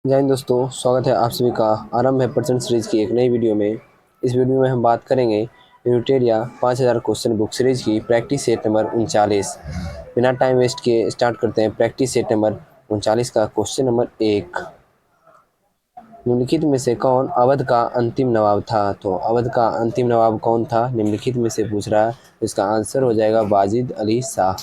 जय हिंद दोस्तों, स्वागत है आप सभी का आरंभ है परसेंट सीरीज की एक नई वीडियो में। इस वीडियो में हम बात करेंगे यूनिटेड या 5000 क्वेश्चन बुक सीरीज की प्रैक्टिस सेट नंबर 39। बिना टाइम वेस्ट किए स्टार्ट करते हैं प्रैक्टिस सेट नंबर 39 का क्वेश्चन नंबर 1। निम्नलिखित में से कौन अवध का अंतिम नवाब था? तो अवध का अंतिम नवाब कौन था, निम्नलिखित में से पूछ रहा है। इसका आंसर हो जाएगा वाजिद अली शाह।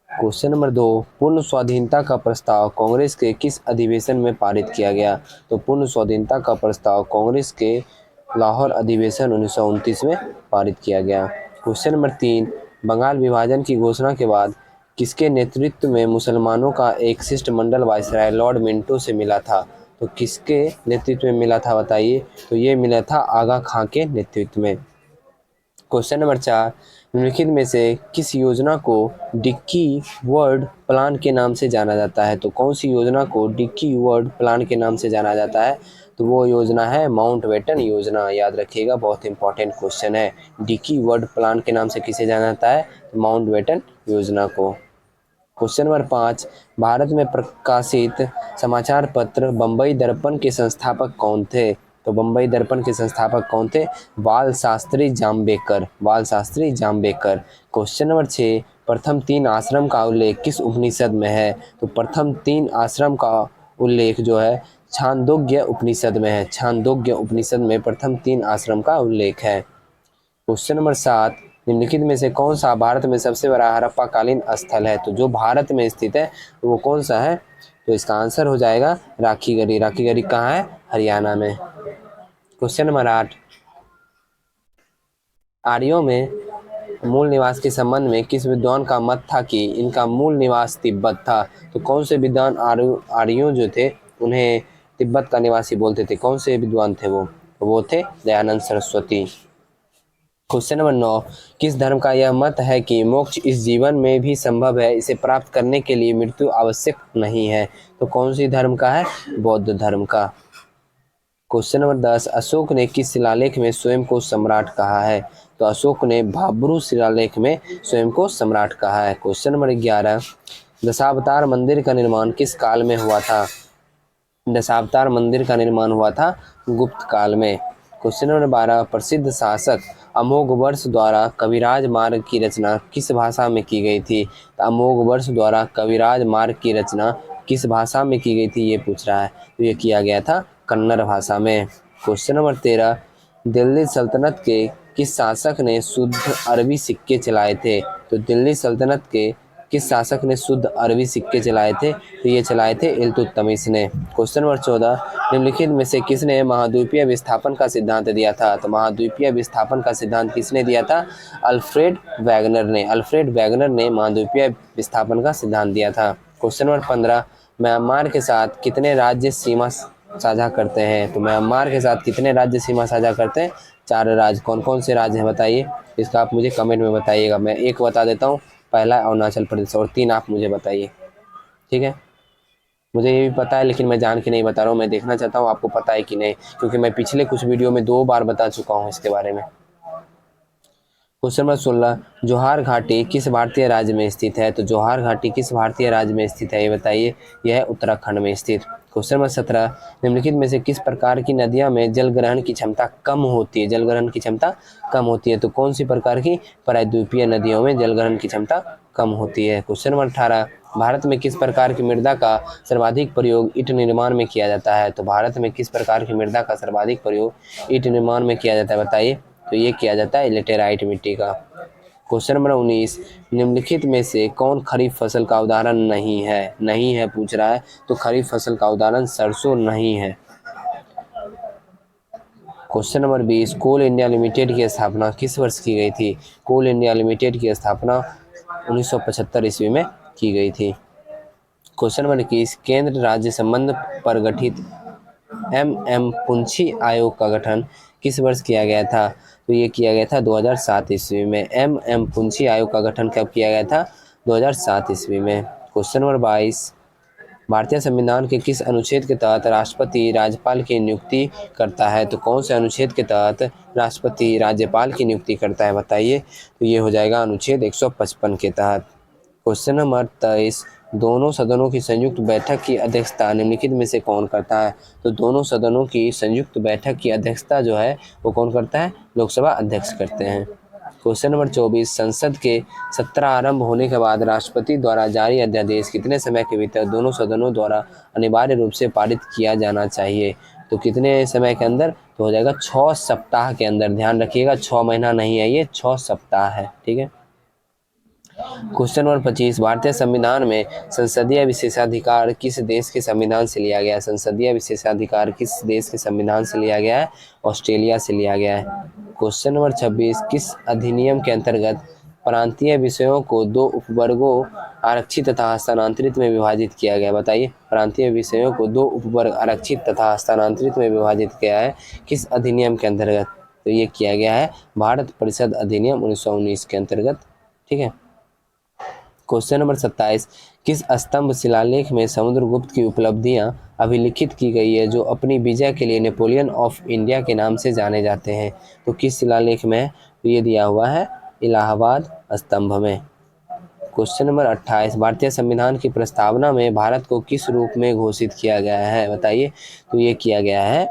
क्वेश्चन नंबर 2, पूर्ण स्वाधीनता का प्रस्ताव कांग्रेस के किस अधिवेशन में पारित किया गया? तो पूर्ण स्वाधीनता का प्रस्ताव कांग्रेस के लाहौर अधिवेशन 1929 में पारित किया गया। क्वेश्चन नंबर 3, बंगाल विभाजन की घोषणा के बाद किसके नेतृत्व में मुसलमानों का एक शिष्टमंडल वायसराय लॉर्ड मिंटो से मिला था? तो किसके नेतृत्व में मिला था बताइए? तो ये मिला था आगा खां के नेतृत्व में। क्वेश्चन नंबर 4, निम्नलिखित में से किस योजना को डिक्की वर्ल्ड प्लान के नाम से जाना जाता है? तो कौन सी योजना को डिक्की वर्ल्ड प्लान के नाम से जाना जाता है? तो वो योजना है माउंटबेटन योजना। याद रखिएगा, बहुत इंपॉर्टेंट क्वेश्चन है। डिक्की वर्ल्ड प्लान के नाम से किसे जाना जाता है? माउंटबेटन योजना को। क्वेश्चन नंबर 5, भारत में प्रकाशित समाचार पत्र बम्बई दर्पण के संस्थापक कौन थे? तो बम्बई दर्पण के संस्थापक कौन थे? बाल शास्त्री जाम्बेकर। बाल शास्त्री जाम्बेकर। क्वेश्चन नंबर 6, प्रथम 3 आश्रम का उल्लेख किस उपनिषद में है? तो प्रथम 3 आश्रम का उल्लेख जो है छांदोग्य उपनिषद में है। छांदोग्य उपनिषद में प्रथम 3 आश्रम का उल्लेख है। क्वेश्चन नंबर 7, निम्नलिखित में से कौन सा भारत में सबसे बड़ा हड़प्पाकालीन स्थल है? तो जो भारत में स्थित है वो कौन सा है? तो इसका आंसर हो जाएगा राखीगढ़ी। राखीगढ़ी कहाँ है? हरियाणा में। क्वेश्चन नंबर 8, आर्यों में मूल निवास के संबंध में किस विद्वान का मत था कि इनका मूल निवास तिब्बत था? तो कौन से विद्वान आर्यों जो थे उन्हें तिब्बत का निवासी बोलते थे? कौन से विद्वान थे वो थे दयानंद सरस्वती। क्वेश्चन नंबर 9, किस धर्म का यह मत है कि मोक्ष इस जीवन में भी संभव है, इसे प्राप्त करने के लिए मृत्यु आवश्यक नहीं है? तो कौन सी धर्म का है? बौद्ध धर्म का। क्वेश्चन नंबर 10, अशोक ने किस शिलालेख में स्वयं को सम्राट कहा है? तो अशोक ने भाब्रू शिलालेख में स्वयं को सम्राट कहा है। क्वेश्चन नंबर 11, दशावतार मंदिर का निर्माण किस काल में हुआ था? दशावतार मंदिर का निर्माण हुआ था गुप्त काल में। क्वेश्चन नंबर 12, प्रसिद्ध शासक अमोघवर्ष द्वारा कविराज मार्ग की रचना किस भाषा में की गई थी? तो अमोघवर्ष द्वारा कविराज मार्ग की रचना किस भाषा में की गई थी, ये पूछ रहा है। तो ये किया गया था कन्नड़ भाषा में। क्वेश्चन नंबर 13, दिल्ली सल्तनत के किस शासक ने शुद्ध अरबी सिक्के चलाए थे? तो दिल्ली सल्तनत के किस शासक ने शुद्ध अरबी सिक्के चलाए थे? तो ये चलाए थे इल्तुतमिश ने। क्वेश्चन नंबर 14, निम्नलिखित में से किसने महाद्वीपीय विस्थापन का सिद्धांत दिया था? तो महाद्वीपीय विस्थापन का सिद्धांत किसने दिया था? अल्फ्रेड वैगनर ने। अल्फ्रेड वैगनर ने महाद्वीपीय विस्थापन का सिद्धांत दिया था। क्वेश्चन नंबर 15, म्यांमार के साथ कितने राज्य सीमा साझा करते हैं? तो म्यांमार के साथ कितने राज्य सीमा साझा करते हैं? 4 राज्य। कौन कौन से राज्य हैं बताइए? इसका आप मुझे कमेंट में बताइएगा। मैं एक बता देता हूँ, पहला अरुणाचल प्रदेश, और 3 आप मुझे बताइए। ठीक है, मुझे ये भी पता है लेकिन मैं जान के नहीं बता रहा हूँ। मैं देखना चाहता हूँ आपको पता है कि नहीं, क्योंकि मैं पिछले कुछ वीडियो में 2 बार बता चुका हूँ इसके बारे में। क्वेश्चन नंबर 16, जोहार घाटी किस भारतीय राज्य में स्थित है? तो जोहार घाटी किस भारतीय राज्य में स्थित है, ये बताइए? यह है उत्तराखंड में स्थित। क्वेश्चन नंबर 17, निम्नलिखित में से किस प्रकार की नदियों में जल ग्रहण की क्षमता कम होती है? जल ग्रहण की क्षमता कम होती है। तो कौन सी प्रकार की? प्रायद्वीपीय नदियों में जल ग्रहण की क्षमता कम होती है। क्वेश्चन नंबर 18, भारत में किस प्रकार की मृदा का सर्वाधिक प्रयोग ईंट निर्माण में किया जाता है? तो भारत में किस प्रकार की मृदा का सर्वाधिक प्रयोग ईंट निर्माण में किया जाता है बताइए? तो ये किया जाता है लेटेराइट मिट्टी का। क्वेश्चन नंबर 19, निम्नलिखित में से कौन खरीफ फसल का उदाहरण नहीं है? नहीं है पूछ रहा है, तो खरीफ फसल का उदाहरण सरसों नहीं है। क्वेश्चन नंबर 20, कोल इंडिया लिमिटेड की स्थापना किस वर्ष की गई थी? कोल इंडिया लिमिटेड की स्थापना 1975 ईस्वी में की गई थी। क्वेश्चन नंबर 21, केंद्र राज्य संबंध पर गठित पुंछी आयोग का गठन किस वर्ष किया गया था? तो ये किया गया था 2007 ईस्वी में। पुंछी आयोग का गठन कब किया गया था? 2007 ईस्वी में। क्वेश्चन नंबर 22, भारतीय संविधान के किस अनुच्छेद के तहत राष्ट्रपति राज्यपाल की नियुक्ति करता है? तो कौन से अनुच्छेद के तहत राष्ट्रपति राज्यपाल की नियुक्ति करता है बताइए? तो ये हो जाएगा अनुच्छेद 155 के तहत। क्वेश्चन नंबर 23, दोनों सदनों की संयुक्त बैठक की अध्यक्षता निम्नलिखित में से कौन करता है? तो दोनों सदनों की संयुक्त बैठक की अध्यक्षता जो है वो कौन करता है? लोकसभा अध्यक्ष करते हैं। क्वेश्चन नंबर 24, संसद के सत्र आरंभ होने के बाद राष्ट्रपति द्वारा जारी अध्यादेश कितने समय के भीतर दोनों सदनों द्वारा अनिवार्य रूप से पारित किया जाना चाहिए? तो कितने समय के अंदर? तो हो जाएगा 6 सप्ताह के अंदर। ध्यान रखिएगा 6 महीना नहीं है, ये 6 सप्ताह है। ठीक है। क्वेश्चन नंबर 25, भारतीय संविधान में संसदीय विशेषाधिकार किस देश के संविधान से लिया गया है? संसदीय विशेषाधिकार किस देश के संविधान से लिया गया है? ऑस्ट्रेलिया से लिया गया है। क्वेश्चन नंबर 26, किस अधिनियम के अंतर्गत प्रांतीय विषयों को 2 उपवर्गों आरक्षित तथा हस्तांतरित में विभाजित किया गया? बताइए, प्रांतीय विषयों को 2 उपवर्ग आरक्षित तथा हस्तांतरित में विभाजित किया है किस अधिनियम के अंतर्गत? तो ये किया गया है भारत परिषद अधिनियम 1919 के अंतर्गत। ठीक है। क्वेश्चन नंबर 27, किस स्तंभ शिलालेख में समुद्रगुप्त की उपलब्धियां अभिलिखित की गई है जो अपनी विजय के लिए नेपोलियन ऑफ इंडिया के नाम से जाने जाते हैं? तो किस शिलालेख में? तो ये दिया हुआ है इलाहाबाद स्तंभ में। क्वेश्चन नंबर 28, भारतीय संविधान की प्रस्तावना में भारत को किस रूप में घोषित किया गया है? बताइए। तो ये किया गया है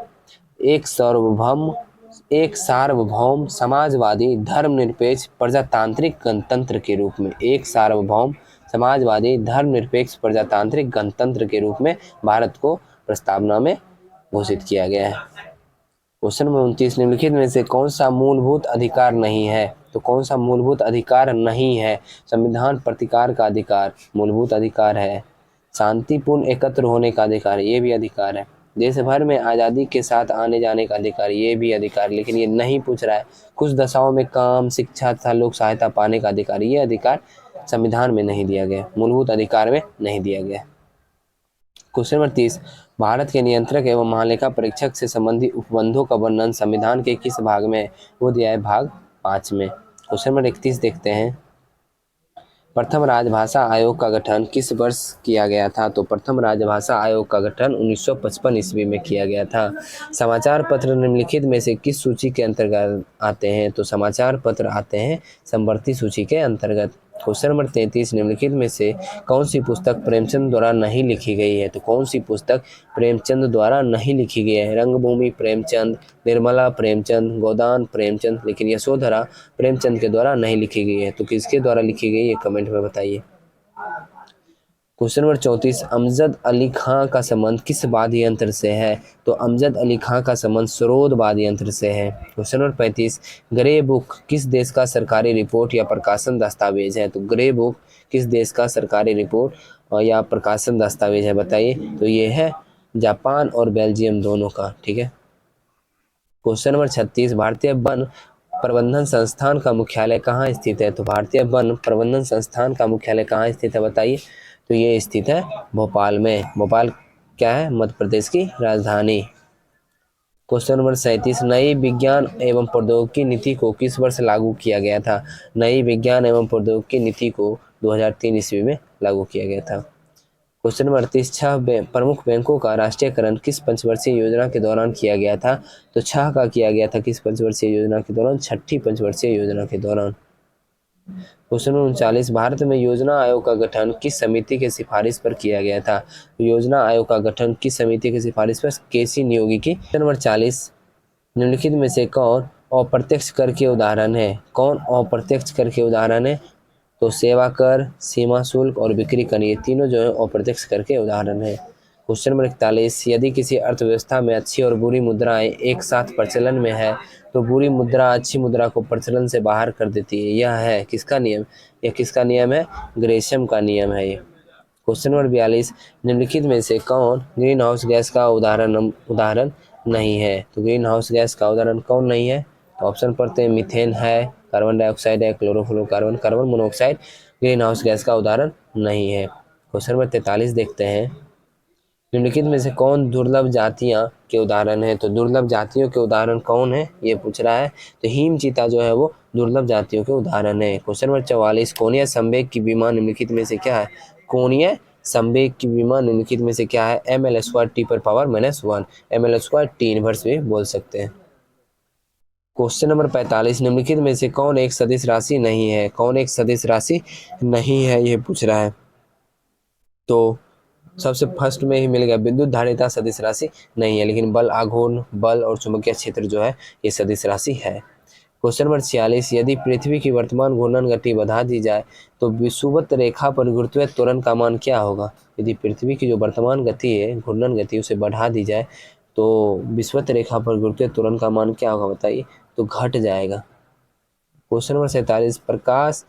एक सार्वभौम समाजवादी धर्मनिरपेक्ष प्रजातांत्रिक गणतंत्र के रूप में। एक सार्वभौम समाजवादी धर्मनिरपेक्ष प्रजातांत्रिक गणतंत्र के रूप में भारत को प्रस्तावना में घोषित किया गया है। क्वेश्चन नंबर 29, निम्नलिखित में से कौन सा मूलभूत अधिकार नहीं है? तो कौन सा मूलभूत अधिकार नहीं है? संविधान प्रतिकार का अधिकार मूलभूत अधिकार है। शांतिपूर्ण एकत्र होने का अधिकार, ये भी अधिकार है। देश भर में आज़ादी के साथ आने जाने का अधिकार, ये भी अधिकार, लेकिन ये नहीं पूछ रहा है। कुछ दशाओं में काम, शिक्षा तथा लोक सहायता पाने का अधिकार, ये अधिकार संविधान में नहीं दिया गया, मूलभूत अधिकार में नहीं दिया गया। क्वेश्चन नंबर 30, भारत के नियंत्रक एवं महालेखा परीक्षक से संबंधित उपबंधों का वर्णन संविधान के किस भाग में है? वो दिया है भाग 5 में। क्वेश्चन नंबर 31 देखते हैं, प्रथम राजभाषा आयोग का गठन किस वर्ष किया गया था? तो प्रथम राजभाषा आयोग का गठन 1955 ईस्वी में किया गया था। समाचार पत्र निम्नलिखित में से किस सूची के अंतर्गत आते हैं? तो समाचार पत्र आते हैं समवर्ती सूची के अंतर्गत। क्वेश्चन नंबर 33, निम्नलिखित में से कौन सी पुस्तक प्रेमचंद द्वारा नहीं लिखी गई है? तो कौन सी पुस्तक प्रेमचंद द्वारा नहीं लिखी गई है? रंगभूमि प्रेमचंद, निर्मला प्रेमचंद, गोदान प्रेमचंद, लेकिन यशोधरा प्रेमचंद के द्वारा नहीं लिखी गई है। तो किसके द्वारा लिखी गई है कमेंट में बताइए। क्वेश्चन नंबर 34, अमजद अली खां का संबंध किस वाद्य यंत्र से है? तो अमजद अली खां का संबंध सरोद वाद्य यंत्र से है। क्वेश्चन नंबर 35, ग्रे बुक किस देश का सरकारी रिपोर्ट या प्रकाशन दस्तावेज है? तो ग्रे बुक किस देश का सरकारी रिपोर्ट या प्रकाशन दस्तावेज है? बताइए। तो ये है जापान और बेल्जियम दोनों का। ठीक है। क्वेश्चन नंबर 36, भारतीय वन प्रबंधन संस्थान का मुख्यालय कहाँ स्थित है? तो भारतीय वन प्रबंधन संस्थान का मुख्यालय कहाँ स्थित है? बताइए। तो ये स्थित है भोपाल में। भोपाल क्या है? मध्य प्रदेश की राजधानी। क्वेश्चन नंबर 37, नई विज्ञान एवं प्रौद्योगिकी नीति को किस वर्ष लागू किया गया था? नई विज्ञान एवं प्रौद्योगिकी नीति को 2003 ईस्वी में लागू किया गया था। क्वेश्चन नंबर 38, 6 प्रमुख बैंकों का राष्ट्रीयकरण किस पंचवर्षीय योजना के दौरान किया गया था? तो 6 का किया गया था किस पंचवर्षीय योजना के दौरान? 6ठी पंचवर्षीय योजना के दौरान। क्वेश्चन नंबर 39, भारत में योजना आयोग का गठन किस समिति के सिफारिश पर किया गया था? योजना आयोग का गठन किस समिति की सिफारिश पर? केसी नियोगी की। क्वेश्चन नंबर 40, निम्नलिखित में से कौन अप्रत्यक्ष कर के उदाहरण है? कौन अप्रत्यक्ष कर के उदाहरण है? तो सेवा कर, सीमा शुल्क और बिक्री कर, ये तीनों जो है अप्रत्यक्ष कर के उदाहरण है। क्वेश्चन नंबर 41, यदि किसी अर्थव्यवस्था में अच्छी और बुरी मुद्राएं एक साथ प्रचलन में है तो बुरी मुद्रा अच्छी मुद्रा को प्रचलन से बाहर कर देती है। यह है किसका नियम? यह किसका नियम है? ग्रेशम का नियम है ये। क्वेश्चन नंबर 42, निम्नलिखित में से कौन ग्रीन हाउस गैस का उदाहरण नहीं है? तो ग्रीन हाउस गैस का उदाहरण कौन नहीं है? तो ऑप्शन पढ़ते हैं, मीथेन है, कार्बन डाइऑक्साइड है, chlorofluorocarbon, carbon monoxide green house gas का उदाहरण नहीं है। क्वेश्चन नंबर 43 देखते हैं, निम्नलिखित में से कौन दुर्लभ जातियां के उदाहरण है? तो दुर्लभ जातियों के उदाहरण कौन है ये पूछ रहा है। तो हिम चीता जो है वो दुर्लभ जातियों के उदाहरण है। क्वेश्चन नंबर 44, कोणीय संवेग की विमा निम्नलिखित में से क्या है? कोणीय संवेग की विमा निम्नलिखित में से क्या है? ml² t⁻⁻⁻1, ml² t inverse भी बोल सकते हैं। क्वेश्चन नंबर 45, निम्नलिखित में से कौन एक सदिश राशि नहीं है? कौन एक सदिश राशि नहीं है, ये पूछ रहा है। तो सबसे फर्स्ट में ही मिल गया, विद्युत धारिता सदिश राशि नहीं है, लेकिन बल आघूर्ण, बल और चुंबकीय क्षेत्र जो है ये सदिश राशि है। क्वेश्चन नंबर 46, यदि पृथ्वी की वर्तमान घूर्णन गति बढ़ा दी जाए तो विषुवत रेखा पर गुरुत्वीय त्वरण का मान क्या होगा? यदि पृथ्वी की जो वर्तमान गति है, घूर्णन गति, उसे बढ़ा दी जाए तो विषुवत रेखा पर गुरुत्वीय त्वरण का मान क्या होगा बताइए? तो घट जाएगा। क्वेश्चन नंबर 47, प्रकाश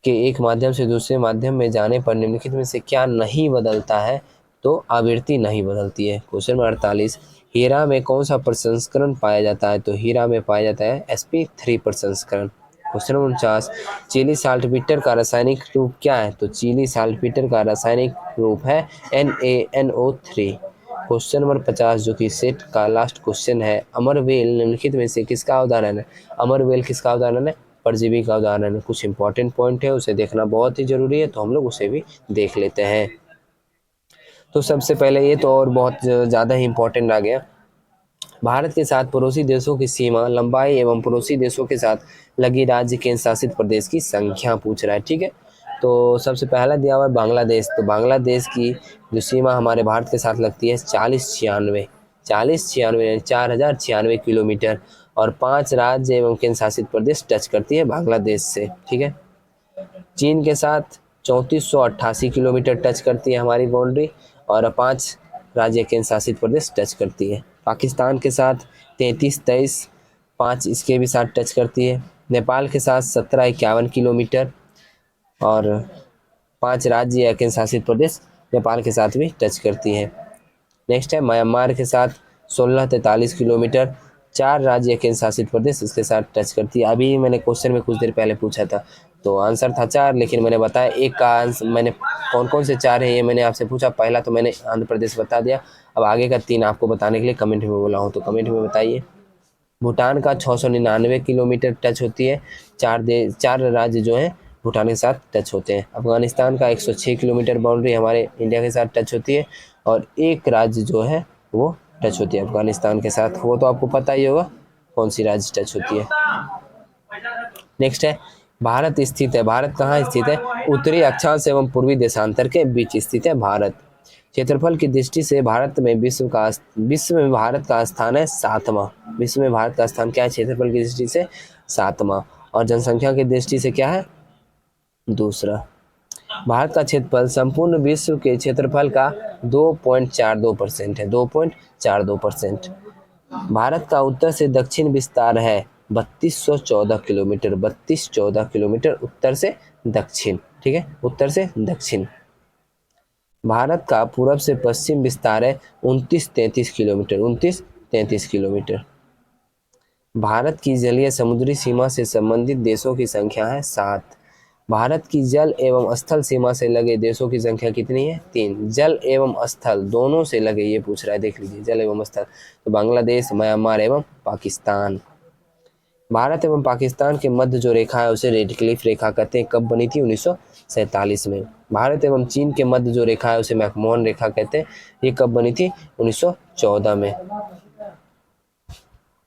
के एक माध्यम से दूसरे माध्यम में जाने पर निम्नलिखित में से क्या नहीं बदलता है? तो आवृत्ति नहीं बदलती है। क्वेश्चन नंबर 48, हीरा में कौन सा प्रसंस्करण पाया जाता है? तो हीरा में पाया जाता है sp3 प्रसंस्करण। क्वेश्चन नंबर 49, चीनी साल्टपीटर का रासायनिक रूप क्या है? तो चीनी साल्टपीटर का रासायनिक रूप है NaNO3। क्वेश्चन नंबर 50, जो कि सेट का लास्ट क्वेश्चन है, अमरवेल निम्नलिखित में से किसका उदाहरण है? अमरवेल किसका उदाहरण है? परजीवी का उदाहरण है। कुछ इंपॉर्टेंट पॉइंट है, उसे देखना बहुत ही जरूरी है, तो हम लोग उसे भी देख लेते हैं। तो सबसे पहले ये तो और बहुत ज़्यादा ही इंपॉर्टेंट आ गया, भारत के साथ पड़ोसी देशों की सीमा लंबाई एवं पड़ोसी देशों के साथ लगी राज्य केंद्र शासित प्रदेश की संख्या पूछ रहा है। ठीक है, तो सबसे पहला दिया हुआ है बांग्लादेश। तो बांग्लादेश की जो सीमा हमारे भारत के साथ लगती है 4096 4096 किलोमीटर, और 5 राज्य एवं केंद्र शासित प्रदेश टच करती है बांग्लादेश से। ठीक है, चीन के साथ 3488 किलोमीटर टच करती है हमारी बाउंड्री, और 5 राज्य केंद्र शासित प्रदेश टच करती है। पाकिस्तान के साथ 3323, 5 इसके भी साथ टच करती है। नेपाल के साथ 1751 किलोमीटर, और 5 राज्य या केंद्र शासित प्रदेश नेपाल के साथ भी टच करती है। नेक्स्ट है म्यांमार के साथ 1643 किलोमीटर, 4 राज्य केंद्र शासित प्रदेश इसके साथ टच करती है। अभी मैंने क्वेश्चन में कुछ देर पहले पूछा था, तो आंसर था 4, लेकिन मैंने बताया एक का आंसर, मैंने कौन कौन से 4 है ये मैंने आपसे पूछा। पहला तो मैंने आंध्र प्रदेश बता दिया, अब आगे का 3 आपको बताने के लिए कमेंट में बोला हूँ, तो कमेंट में बताइए। भूटान का 699 किलोमीटर टच होती है, 4 राज्य जो हैं भूटान के साथ टच होते हैं। अफगानिस्तान का 106 किलोमीटर बाउंड्री हमारे इंडिया के साथ टच होती है, और एक राज्य जो है वो टच होती है अफगानिस्तान के साथ, वो तो आपको पता ही होगा कौन सी राज्य टच होती है। नेक्स्ट है भारत स्थित है। भारत कहाँ स्थित है? उत्तरी अक्षांश एवं पूर्वी देशांतर के बीच स्थित है भारत। क्षेत्रफल की दृष्टि से भारत में विश्व में भारत का स्थान है 7वां। विश्व में भारत का स्थान क्या है क्षेत्रफल की दृष्टि से? 7वां। और जनसंख्या की दृष्टि से क्या है? दूसरा। भारत का क्षेत्रफल संपूर्ण विश्व के क्षेत्रफल का 2.42% है, 2.42%। भारत का उत्तर से दक्षिण विस्तार है 3214 किलोमीटर, 3214 किलोमीटर उत्तर से दक्षिण। ठीक है, उत्तर से दक्षिण। भारत का पूरब से पश्चिम विस्तार है 2933 किलोमीटर, 2933 किलोमीटर। भारत की जलीय समुद्री सीमा से संबंधित देशों की संख्या है 7। भारत की जल एवं स्थल सीमा से लगे देशों की संख्या कितनी है? 3। जल एवं स्थल दोनों से लगे, ये पूछ रहा है, देख लीजिए, जल एवं स्थल, तो बांग्लादेश, म्यांमार एवं पाकिस्तान। भारत एवं पाकिस्तान के मध्य जो रेखा है उसे रेड क्लिफ रेखा कहते हैं। कब बनी थी? 1947 में। भारत एवं चीन के मध्य जो रेखा है उसे मैकमोहन रेखा कहते हैं। ये कब बनी थी? 1914 में।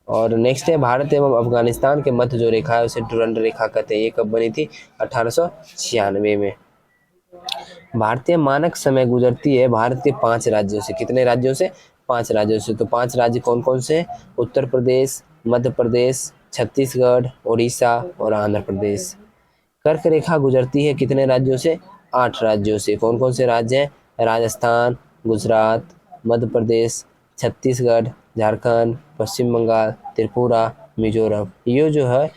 और नेक्स्ट है भारत एवं अफगानिस्तान के मध्य जो रेखा है उसे डुरंड रेखा कहते हैं। ये कब बनी थी? 1896 में। भारतीय मानक समय गुजरती है भारत के 5 राज्यों से। कितने राज्यों से? 5 राज्यों से। तो 5 राज्य कौन कौन से? उत्तर प्रदेश, मध्य प्रदेश, छत्तीसगढ़, उड़ीसा और आंध्र प्रदेश। कर्क रेखा गुजरती है कितने राज्यों से? 8 राज्यों से। कौन कौन से राज्य हैं? राजस्थान, गुजरात, मध्य प्रदेश, छत्तीसगढ़, झारखंड, पश्चिम बंगाल, त्रिपुरा, मिजोरम। ये जो है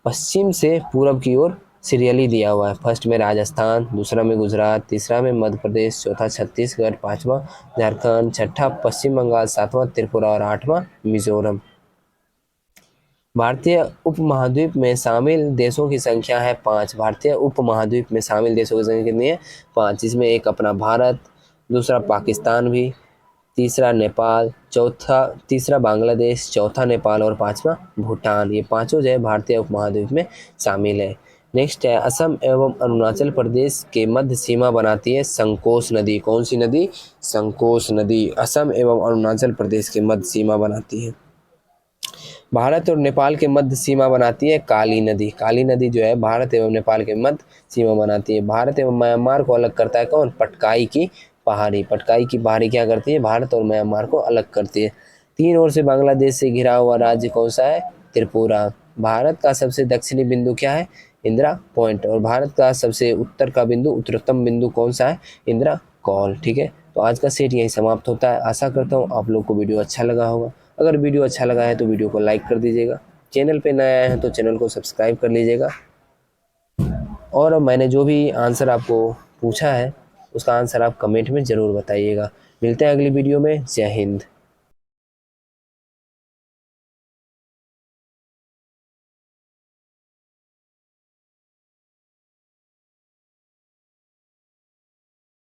पश्चिम से पूरब की ओर सीरियली दिया हुआ है। फर्स्ट में राजस्थान, दूसरा में गुजरात, तीसरा में मध्य प्रदेश, चौथा छत्तीसगढ़, 5वां झारखंड, छठा पश्चिम बंगाल, 7वां त्रिपुरा और 8वां मिजोरम। भारतीय उपमहाद्वीप में शामिल देशों की संख्या है 5। भारतीय उपमहाद्वीप में शामिल देशों की संख्या कितनी है? 5। इसमें एक अपना भारत, दूसरा पाकिस्तान भी, तीसरा नेपाल, तीसरा बांग्लादेश, चौथा नेपाल और 5वां भूटान। ये पांचों जो है भारतीय उपमहाद्वीप में शामिल है। नेक्स्ट है असम एवं अरुणाचल प्रदेश के मध्य सीमा बनाती है संकोश नदी। कौन सी नदी? संकोश नदी असम एवं अरुणाचल प्रदेश के मध्य सीमा बनाती है। भारत और नेपाल के मध्य सीमा बनाती है काली नदी। काली नदी जो है भारत एवं नेपाल के मध्य सीमा बनाती है। भारत एवं म्यांमार को अलग करता है कौन? पटकाई की पहाड़ी। पटकाई की पहाड़ी क्या करती है? भारत और म्यांमार को अलग करती है। तीन ओर से बांग्लादेश से घिरा हुआ राज्य कौन सा है? त्रिपुरा। भारत का सबसे दक्षिणी बिंदु क्या है? इंदिरा पॉइंट। और भारत का सबसे उत्तर का बिंदु, उत्तरतम बिंदु कौन सा है? इंदिरा कॉल। ठीक है, तो आज का सेट यही समाप्त होता है। आशा करता हूँ आप लोग को वीडियो अच्छा लगा होगा। अगर वीडियो अच्छा लगा है तो वीडियो को लाइक कर दीजिएगा। चैनल पे नए आए हैं तो चैनल को सब्सक्राइब कर लीजिएगा। और मैंने जो भी आंसर आपको पूछा है उसका आंसर आप कमेंट में ज़रूर बताइएगा। मिलते हैं अगली वीडियो में। जय हिंद।